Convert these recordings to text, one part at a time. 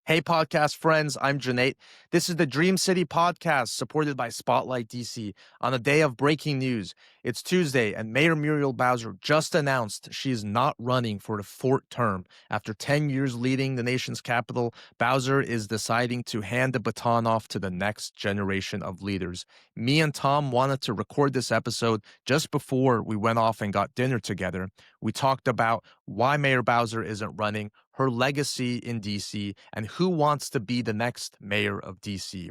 Hey, podcast friends, I'm Cuneyt. This is the Dream City podcast supported by Spotlight DC. On a day of breaking news, it's Tuesday, and Mayor Muriel Bowser just announced she is not running for the fourth term. After 10 years leading the nation's capital, Bowser is deciding to hand the baton off to the next generation of leaders. Me and Tom wanted to record this episode just before we went off and got dinner together. We talked about why Mayor Bowser isn't running, her legacy in DC, and who wants to be the next mayor of DC.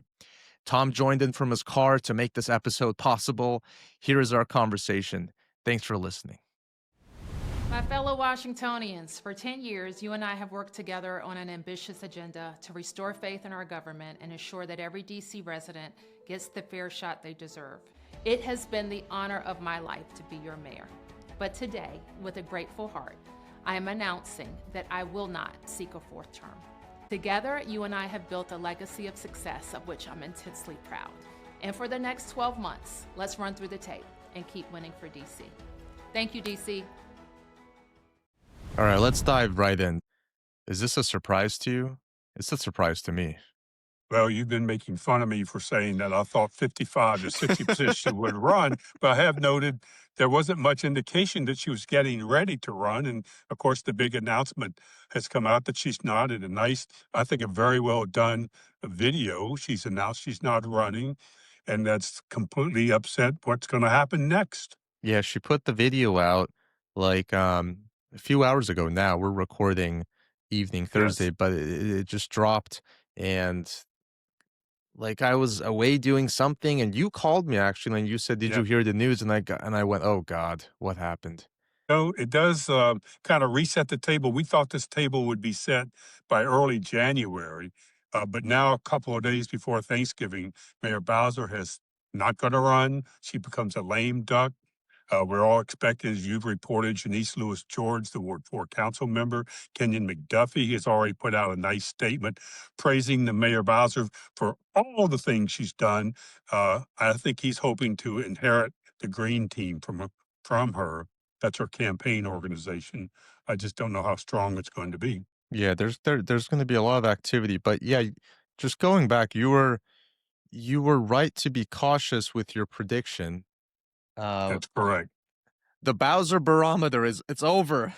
Tom joined in from his car to make this episode possible. Here is our conversation. Thanks for listening. My fellow Washingtonians, for 10 years, you and I have worked together on an ambitious agenda to restore faith in our government and ensure that every DC resident gets the fair shot they deserve. It has been the honor of my life to be your mayor. But today, with a grateful heart, I am announcing that I will not seek a fourth term. Together, you and I have built a legacy of success of which I'm intensely proud. And for the next 12 months, let's run through the tape and keep winning for DC. Thank you, DC. All right, let's dive right in. Is this a surprise to you? It's a surprise to me. Well, you've been making fun of me for saying that I thought 55 to 60% she would run, but I have noted there wasn't much indication that she was getting ready to run. And of course, the big announcement has come out that she's not in a nice, I think, a very well done video. She's announced she's not running, and that's completely upset what's going to happen next. Yeah, she put the video out like a few hours ago now. We're recording evening Thursday, Yes. but it just dropped. And like I was away doing something, and you called me actually, and you said, "Did Yeah. you hear the news?" And I went, "Oh God, what happened?" No, it does kind of reset the table. We thought this table would be set by early January, but now a couple of days before Thanksgiving, Mayor Bowser has not going to run. She becomes a lame duck. We're all expecting, as you've reported, Janice Lewis George, the Ward 4 council member, Kenyon McDuffie has already put out a nice statement praising the Mayor Bowser for all the things she's done. I think he's hoping to inherit the Green Team from her. That's her campaign organization. I just don't know how strong it's going to be. Yeah, there's going to be a lot of activity, but yeah, just going back, you were right to be cautious with your prediction. Uh, That's correct. the Bowser barometer it's over.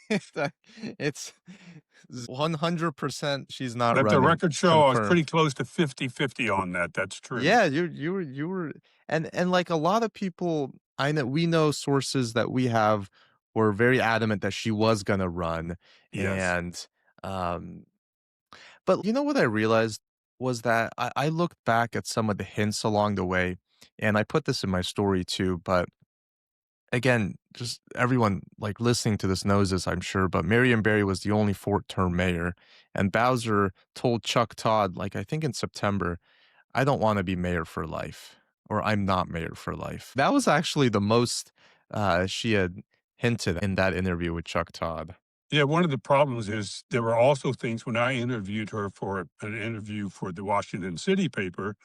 It's 100% she's not Let the running. record show I was pretty Confirmed. close to 50-50 on that. That's true. Yeah, you were, and like a lot of people we know sources that we have were very adamant that she was gonna run. Yes. And but you know what I realized was that I looked back at some of the hints along the way, and I put this in my story too, but again, just everyone like listening to this knows this, I'm sure, but Marion Barry was the only fourth-term mayor, and Bowser told Chuck Todd, like I think in September, I don't want to be mayor for life, or I'm not mayor for life. That was actually the most she had hinted in that interview with Chuck Todd. Yeah, one of the problems is there were also things when I interviewed her for an interview for the Washington City paper.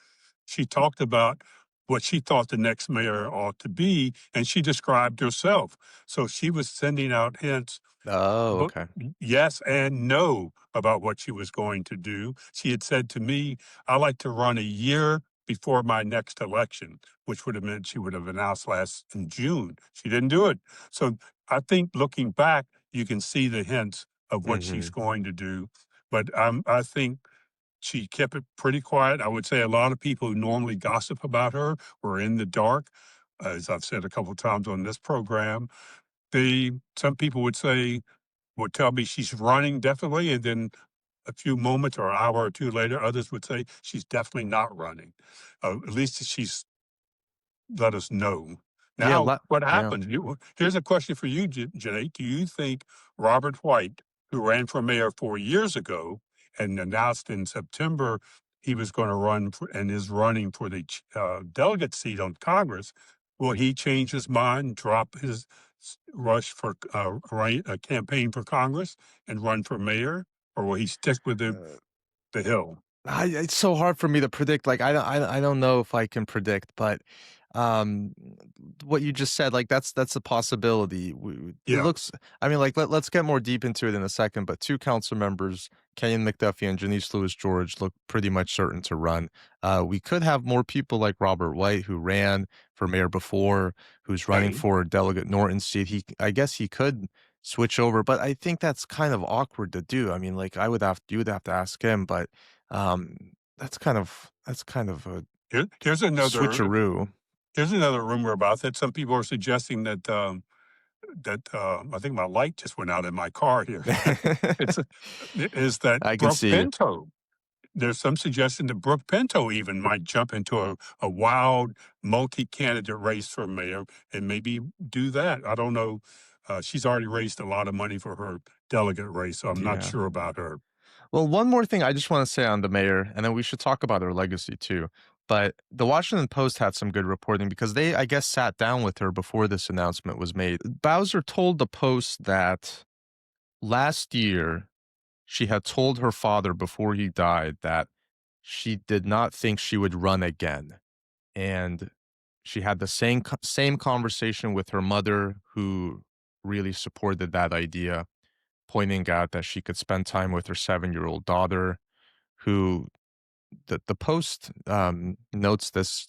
She talked about what she thought the next mayor ought to be, and she described herself. So she was sending out hints, Oh, but okay. yes and no about what she was going to do. She had said to me, I like to run a year before my next election, which would have meant she would have announced last in June. She didn't do it. So I think looking back, you can see the hints of what she's Hmm. going to do. But I think she kept it pretty quiet. I would say a lot of people who normally gossip about her were in the dark. As I've said a couple of times on this program, some people would tell me she's running definitely, and then a few moments or an hour or two later, others would say she's definitely not running. At least she's let us know. Yeah, Now, what yeah. happens? Here's a question for you, Janae. Do you think Robert White, who ran for mayor 4 years ago and announced in September he was going to run and is running for the delegate seat on Congress, will he change his mind, drop his rush for a campaign for Congress and run for mayor, or will he stick with the Hill? It's so hard for me to predict. Like I don't know if I can predict, but um, what you just said, like, that's a possibility. It Yeah, looks I mean, like, let's get more deep into it in a second, but 2 council members, Kenyon McDuffie and Janice Lewis George, look pretty much certain to run. We could have more people like Robert White, who ran for mayor before, who's running right. for Delegate Norton's seat. I guess he could switch over, but I think that's kind of awkward to do. I mean, like, you would have to ask him, but, that's kind of a Here's another switcheroo. rumor about that. Some people are suggesting that I think my light just went out in my car here. It's is that I can Brooke see. Pinto. There's some suggestion that Brooke Pinto even might jump into a wild multi-candidate race for mayor and maybe do that. I don't know. She's already raised a lot of money for her delegate race, so I'm not Yeah. sure about her. Well, one more thing I just want to say on the mayor, and then we should talk about her legacy too. But the Washington Post had some good reporting because they, I guess, sat down with her before this announcement was made. Bowser told the Post that last year she had told her father before he died that she did not think she would run again. And she had the same conversation with her mother, who really supported that idea, pointing out that she could spend time with her 7-year-old daughter, who the Post, notes this.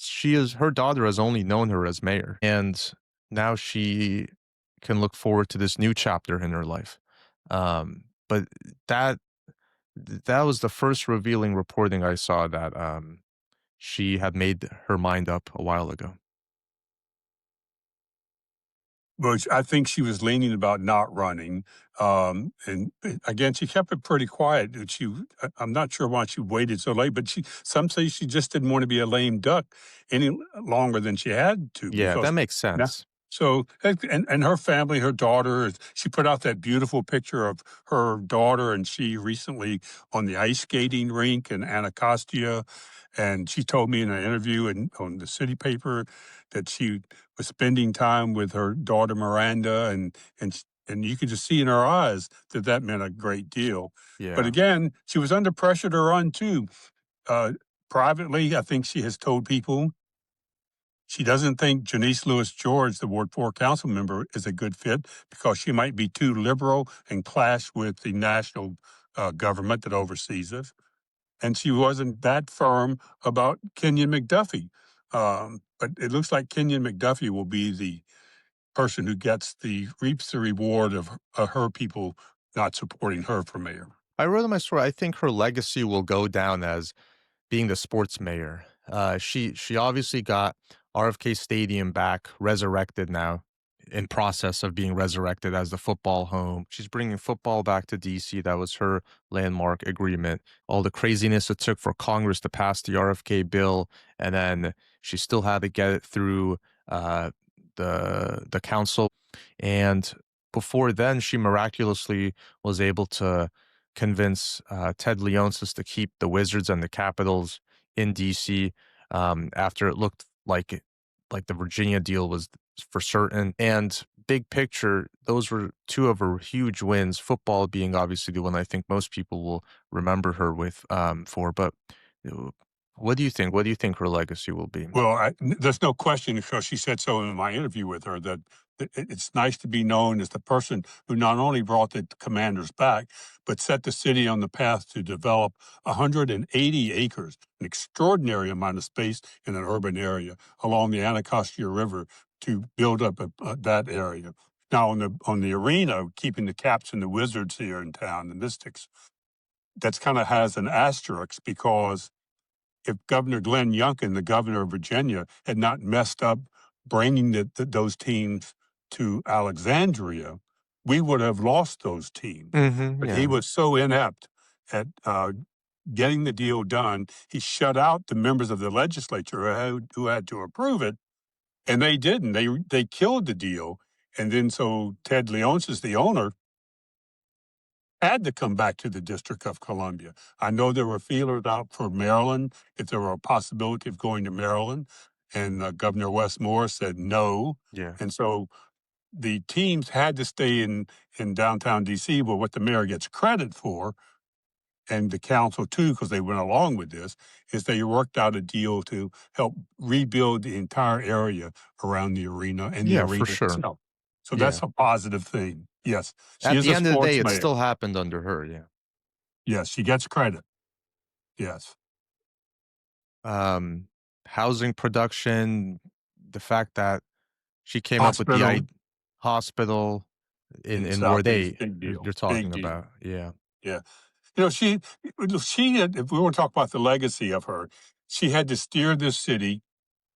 Her daughter has only known her as mayor, and now she can look forward to this new chapter in her life. But that that was the first revealing reporting I saw that, she had made her mind up a while ago. But I think she was leaning about not running, and again, she kept it pretty quiet. I'm not sure why she waited so late, but some say she just didn't want to be a lame duck any longer than she had to Yeah, that because makes now, sense. so and her family, her daughter, she put out that beautiful picture of her daughter and she recently on the ice skating rink in Anacostia, and she told me in an interview on the city paper that she was spending time with her daughter Miranda, and you could just see in her eyes that that meant a great deal. But Yeah. again, she was under pressure to run too. Uh, Privately, I think she has told people she doesn't think Janice Lewis George, the Ward 4 council member, is a good fit because she might be too liberal and clash with the national government that oversees us. And she wasn't that firm about Kenyon McDuffie. But it looks like Kenyon McDuffie will be the person who reaps the reward of her people not supporting her for mayor. I wrote in my story, I think her legacy will go down as being the sports mayor. She obviously got RFK Stadium back, resurrected now, in process of being resurrected as the football home. She's bringing football back to DC. That was her landmark agreement. All the craziness it took for Congress to pass the RFK bill, and then she still had to get it through uh, the council. And before then, she miraculously was able to convince Ted Leonsis to keep the Wizards and the Capitals in DC, after it looked like the Virginia deal was for certain. And big picture, those were two of her huge wins. Football being obviously the one I think most people will remember her with, for. But uh, what do you think? What do you think her legacy will be? Well, there's no question because she said so in my interview with her that it's nice to be known as the person who not only brought the commanders back, but set the city on the path to develop 180 acres, an extraordinary amount of space in an urban area along the Anacostia River to build up that area. Now, on the arena, keeping the Caps and the Wizards here in town, the Mystics, that's kind of has an asterisk because if Governor Glenn Youngkin, the governor of Virginia, had not messed up bringing those teams to Alexandria, we would have lost those teams. Hmm, But he yeah. was so inept at getting the deal done, he shut out the members of the legislature who had to approve it, and they didn't. They killed the deal, and then so Ted Leonsis, the owner, had to come back to the District of Columbia. I know there were feelers out for Maryland, if there were a possibility of going to Maryland, and Governor Wes Moore said no. Yeah. And so the teams had to stay in downtown DC, but what the mayor gets credit for, and the council too, because they went along with this, is they worked out a deal to help rebuild the entire area around the arena and the Yeah, for arena sure. itself. So Yeah. that's a positive thing. Yes, she At is the a end of the day, sports it mayor. still happened under her. Yeah. Yes, she gets credit. Yes. Um, Housing production, the fact that she came up with the Hospital hospital in in where Southeast, big deal, you're big talking deal. about. Yeah. Yeah. You know, she had, if we want to talk about the legacy of her, she had to steer this city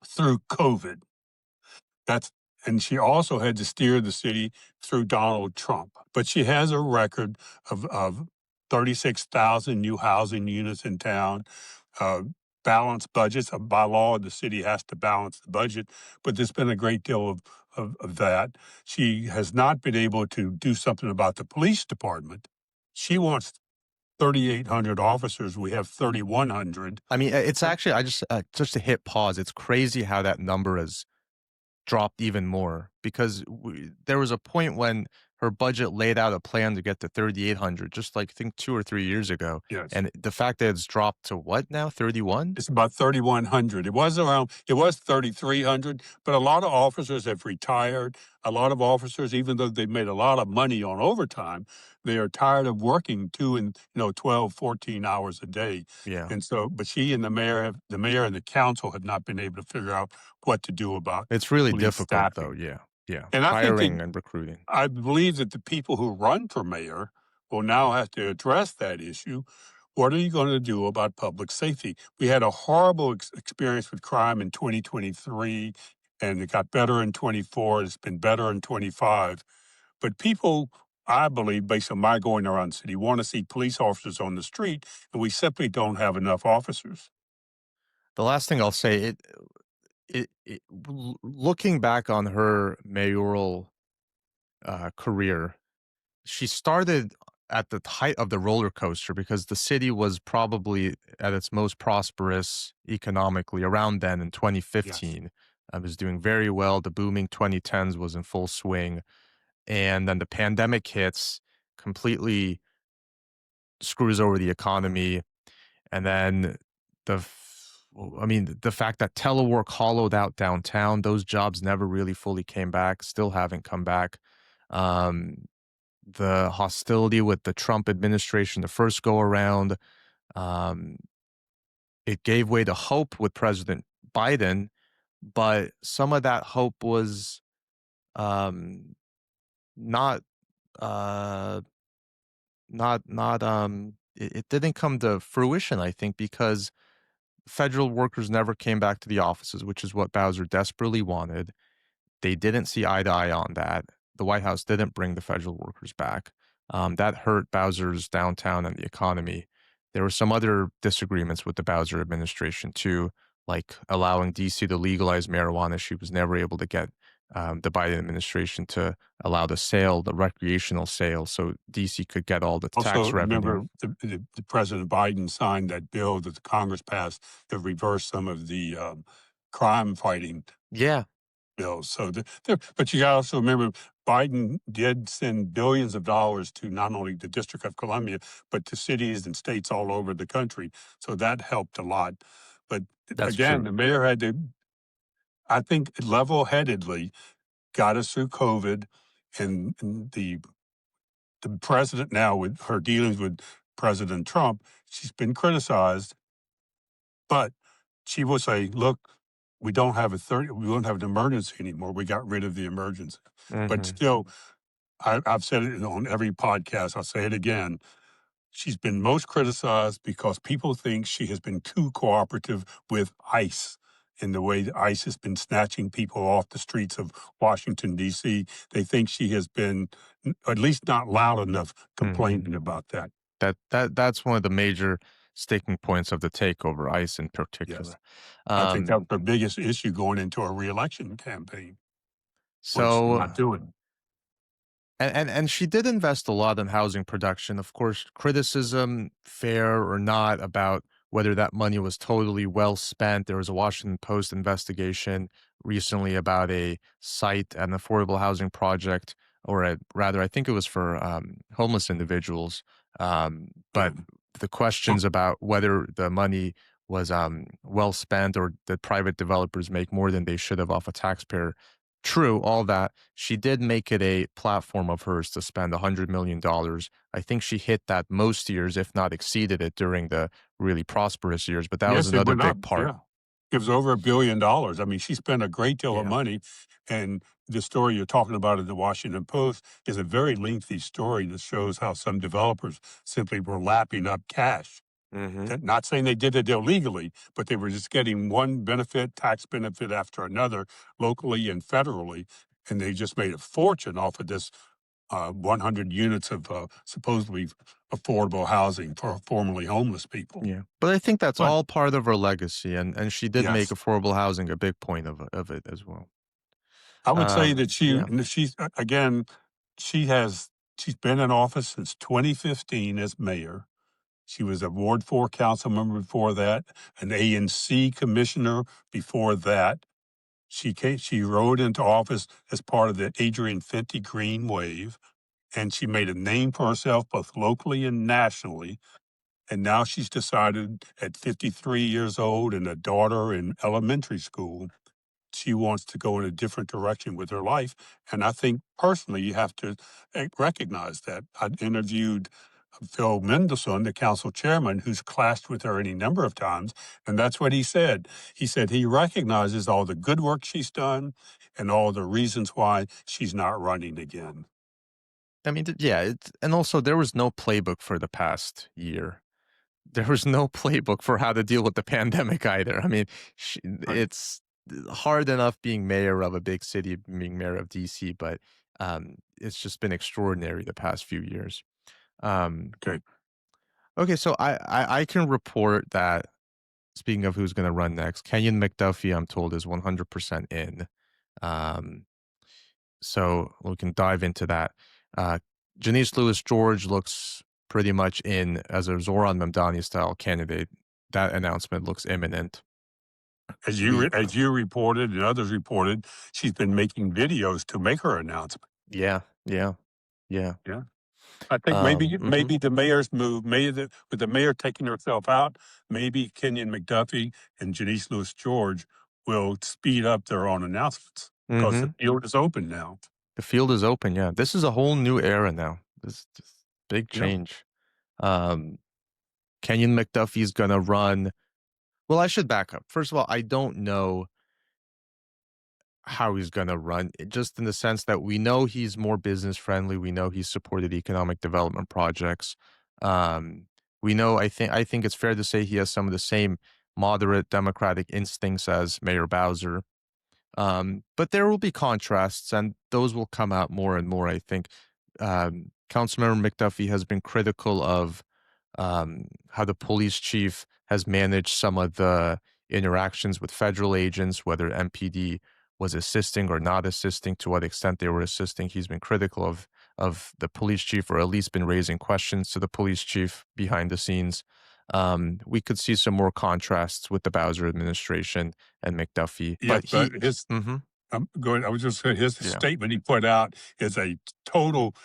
through COVID. That's and she also had to steer the city through Donald Trump. But she has a record of 36,000 new housing units in town, uh, balanced budgets. By law, the city has to balance the budget, but there's been a great deal of that. She has not been able to do something about the police department. She wants 3,800 officers. We have 3,100. I mean, it's actually just to hit pause. It's crazy how that number has dropped even more because there was a point when her budget laid out a plan to get to 3,800, just like I think 2 or 3 years ago, Yes. and the fact that it's dropped to what now, 31? It's about 3,100. It was 3,300, but a lot of officers have retired. A lot of officers, even though they've made a lot of money on overtime, they are tired of working 12, 14 hours a day. Yeah, And so, but she and the mayor and the council have not been able to figure out what to do about it's really police difficult though. staffing. Yeah, yeah, And hiring and recruiting. I believe that the people who run for mayor will now have to address that issue. What are you going to do about public safety? We had a horrible experience with crime in 2023, and it got better in 24. It's been better in 25. But people, I believe, based on my going around the city, want to see police officers on the street, and we simply don't have enough officers. The last thing I'll say, looking back on her mayoral career, she started at the height of the roller coaster because the city was probably at its most prosperous economically around then in Yes. 2015. It was doing very well. The booming 2010s was in full swing. And then the pandemic hits, completely screws over the economy. And then the fact that telework hollowed out downtown, those jobs never really fully came back, still haven't come back. Um, the hostility with the Trump administration, the first go around, um, it gave way to hope with President Biden, but some of that hope was um, not, uh, it didn't come to fruition, I think, because federal workers never came back to the offices, which is what Bowser desperately wanted. They didn't see eye to eye on that. The White House didn't bring the federal workers back. That hurt Bowser's downtown and the economy. There were some other disagreements with the Bowser administration too, like allowing DC to legalize marijuana. She was never able to get the Biden administration to allow the recreational sale, so DC could get all the Also, tax revenue. remember the President Biden signed that bill that the Congress passed to reverse some of the crime fighting Yeah, bills. So, but you got to also remember, Biden did send billions of dollars to not only the District of Columbia, but to cities and states all over the country. So that helped a lot. But that's again, true. the mayor had to, I think, level-headedly got us through COVID, and the president now with her dealings with President Trump, she's been criticized, but she will say, "Look, we don't have an emergency anymore. We got rid of the emergency." But Hmm. still, I've said it on every podcast. I'll say it again. She's been most criticized because people think she has been too cooperative with ICE in the way that ICE has been snatching people off the streets of Washington, D.C. They think she has been at least not loud enough Hmm. complaining about that. That's one of the major sticking points of the takeover, ICE in Yes. particular. I think Um, that's the biggest issue going into a reelection campaign, which they're so not doing. and she did invest a lot in housing production. Of course, criticism, fair or not, about whether that money was totally well spent. There was a Washington Post investigation recently about a site, an affordable housing project, or rather, I think it was for homeless individuals. Yeah. But the questions about whether the money was well spent or that private developers make more than they should have off a taxpayer. True, all that. She did make it a platform of hers to spend $100 million. I think she hit that most years, if not exceeded it during the really prosperous years. But that was Yes, it another went up, big part. yeah. It was over $1 billion. I mean, she spent a great deal of Yeah. money, and the story you're talking about in the Washington Post is a very lengthy story that shows how some developers simply were lapping up cash. Hmm. Not saying they did it illegally, but they were just getting one benefit, tax benefit after another, locally and federally, and they just made a fortune off of this 100 units of supposedly affordable housing for formerly homeless people. Yeah. But I think that's But all part of her legacy. And she did make yes, affordable housing a big point of it as well. I would say that Yeah. she's again, she has she's been in office since 2015 as mayor. She was a Ward 4 council member before that, an ANC commissioner before that. She rode into office as part of the Adrian Fenty Green Wave, and she made a name for herself both locally and nationally. And now she's decided at 53 years old and a daughter in elementary school, she wants to go in a different direction with her life. And I think personally, you have to recognize that. I interviewed Phil Mendelson, the council chairman, who's clashed with her any number of times. And that's what he said. He said he recognizes all the good work she's done and all the reasons why she's not running again. I mean, yeah. And also, there was no playbook for the past year. There was no playbook for how to deal with the pandemic either. I mean, Right. it's hard enough being mayor of a big city, being mayor of DC, but it's just been extraordinary the past few years. Um, Okay. okay, so I can report that, speaking of who's going to run next, Kenyon McDuffie, I'm told, is 100% in. Um, so we can dive into that. Uh, Janice Lewis George looks pretty much in as a Zoran Mamdani style candidate. That announcement looks imminent. We, As you reported and others reported, she's been making videos to make her announcement. yeah, yeah, yeah. Yeah. I think maybe Mhm. the mayor's move, with the mayor taking herself out, maybe Kenyon McDuffie and Janice Lewis George will speed up their own announcements because the Mhm. field is open now. The field is open. Yeah, this is a whole new era now. This big Yeah. change. Um, Kenyon McDuffie's gonna run. Well, I should back up. First of all, I don't know how he's gonna run, just in the sense that we know he's more business friendly. We know he's supported economic development projects. Um, we know. I think it's fair to say he has some of the same moderate democratic instincts as Mayor Bowser. But there will be contrasts, and those will come out more and more. I think Councilmember McDuffie has been critical of how the police chief has managed some of the interactions with federal agents, whether MPD was assisting or not assisting, to what extent they were assisting. He's been critical of the police chief, or at least been raising questions to the police chief behind the scenes. We could see some more contrasts with the Bowser administration and McDuffie, Yes, but but he, his Mhm, I'm going. I was just saying his yeah, statement he put out is a total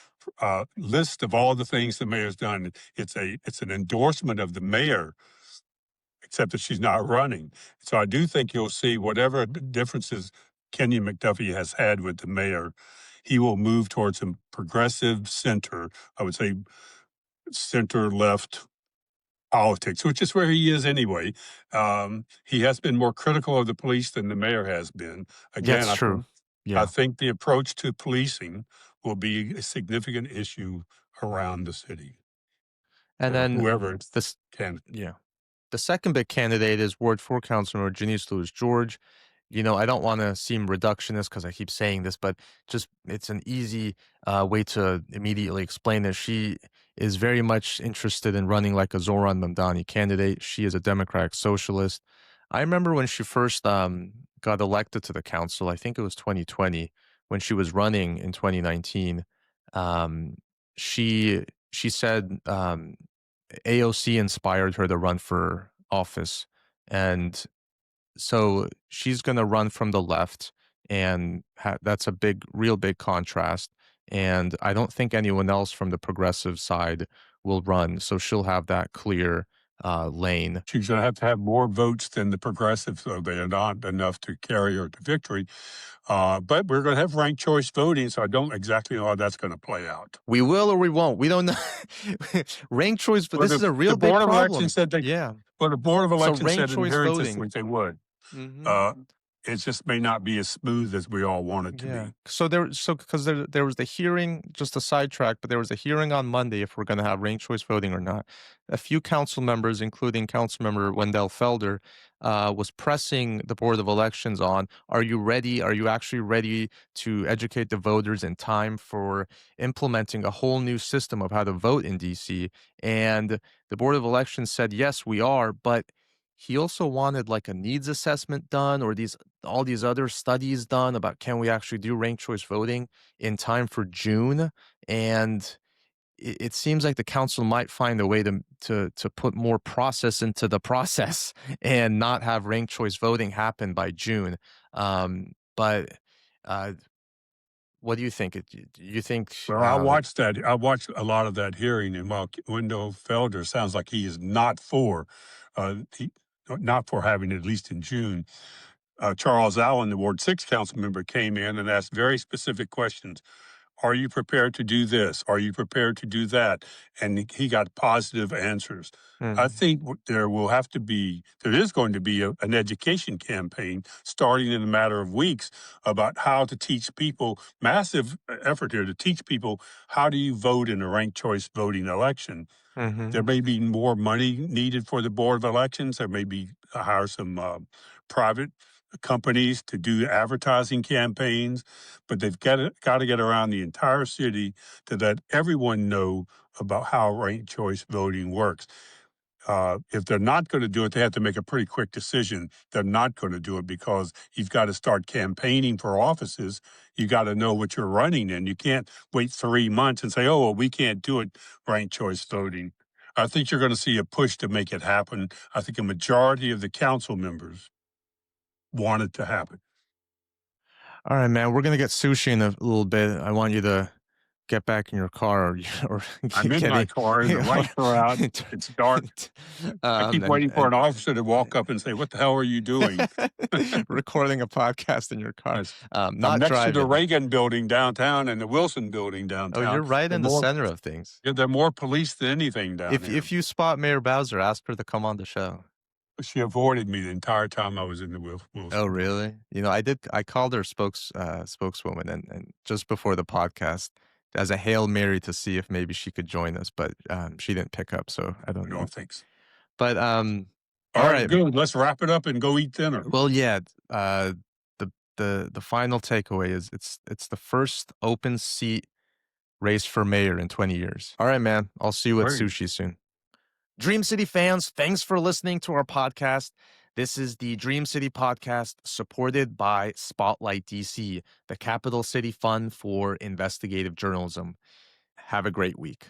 list of all the things the mayor's done. It's an endorsement of the mayor, except that she's not running. So I do think you'll see whatever differences Kenyon McDuffie has had with the mayor, he will move towards a progressive center. I would say center left politics, which is where he is anyway. He has been more critical of the police than the mayor has been. Again, that's true. I Yeah, think the approach to policing will be a significant issue around the city. and then Whoever this, can, yeah. The second big candidate is Ward 4 Councilor Janice Lewis George. I don't want to seem reductionist because I keep saying this, but just it's an easy way to immediately explain that she is very much interested in running like a Zoran Mamdani candidate. She is a Democratic socialist. I remember when she first got elected to the council, I think it was 2020, when she was running in 2019. Um, she said AOC inspired her to run for office. And so she's going to run from the left. And that's a real big contrast. And I don't think anyone else from the progressive side will run, so she'll have that clear lane. She's going to have more votes than the progressives, so they are not enough to carry her to victory. But we're going to have ranked choice voting, so I don't exactly know how that's going to play out. We will or we won't. We don't know. Ranked choice, but Well, this is a the real big Board of problem. Elections said they, Yeah. well, the Board of So Elections ranked said in choice hearings this voting. week they would. Hmm. Uh, it just may not be as smooth as we all want it to Yeah. be. Because there was the hearing, just a sidetrack, but there was a hearing on Monday if we're going to have ranked choice voting or not. A few council members, including Councilmember Wendell Felder, was pressing the Board of Elections on, are you ready? Are you actually ready to educate the voters in time for implementing a whole new system of how to vote in DC? And the Board of Elections said, yes, we are, but he also wanted like a needs assessment done or all these other studies done about can we actually do ranked choice voting in time for June. And it seems like the council might find a way to put more process into the process and not have ranked choice voting happen by June. But uh, what do you think? Do you think Well, I watched that. I watched a lot of that hearing, and while Wendell Felder sounds like he is not for, he, not for having it at least in June. Charles Allen, the Ward 6 council member, came in and asked very specific questions. Are you prepared to do this? Are you prepared to do that? And he got positive answers. I Mhm, think there is going to be an education campaign starting in a matter of weeks about how to teach people, massive effort here to teach people how do you vote in a ranked choice voting election. mhm, There may be more money needed for the Board of Elections. There may be hire some private companies to do advertising campaigns, but they've got to get around the entire city to let everyone know about how ranked choice voting works. If they're not going to do it, they have to make a pretty quick decision. They're not going to do it because you've got to start campaigning for offices. You got to know what you're running in. You can't wait 3 months and say, "Oh, well, we can't do it." Ranked choice voting. I think you're going to see a push to make it happen. I think a majority of the council members want it to happen. all right, man. We're gonna get sushi in a little bit. I want you to get back in your car or I'm in get my in, car and the lights are out. It's dark. I keep waiting for and an officer to walk up and say, "What the hell are you doing?" recording a podcast in your car, Yes. I'm not next to the driving. Reagan building downtown and the Wilson building Oh, downtown. you're right There are in the more, center of things. yeah, there are more police than anything down If here. you spot Mayor Bowser, ask her to come on the show. She avoided me the entire time I was in the Oh, Wilson building. really? I called her spokeswoman and just before the podcast as a Hail Mary to see if maybe she could join us, but she didn't pick up, so I don't No know. thanks. But All all right, right. good. Let's wrap it up and go eat dinner. Well, yeah, the the final takeaway is it's the first open seat race for mayor in 20 years. All right, man. I'll see you at Great. sushi soon. Dream City fans, thanks for listening to our podcast. This is the Dream City podcast supported by Spotlight DC, the Capital City Fund for Investigative Journalism. Have a great week.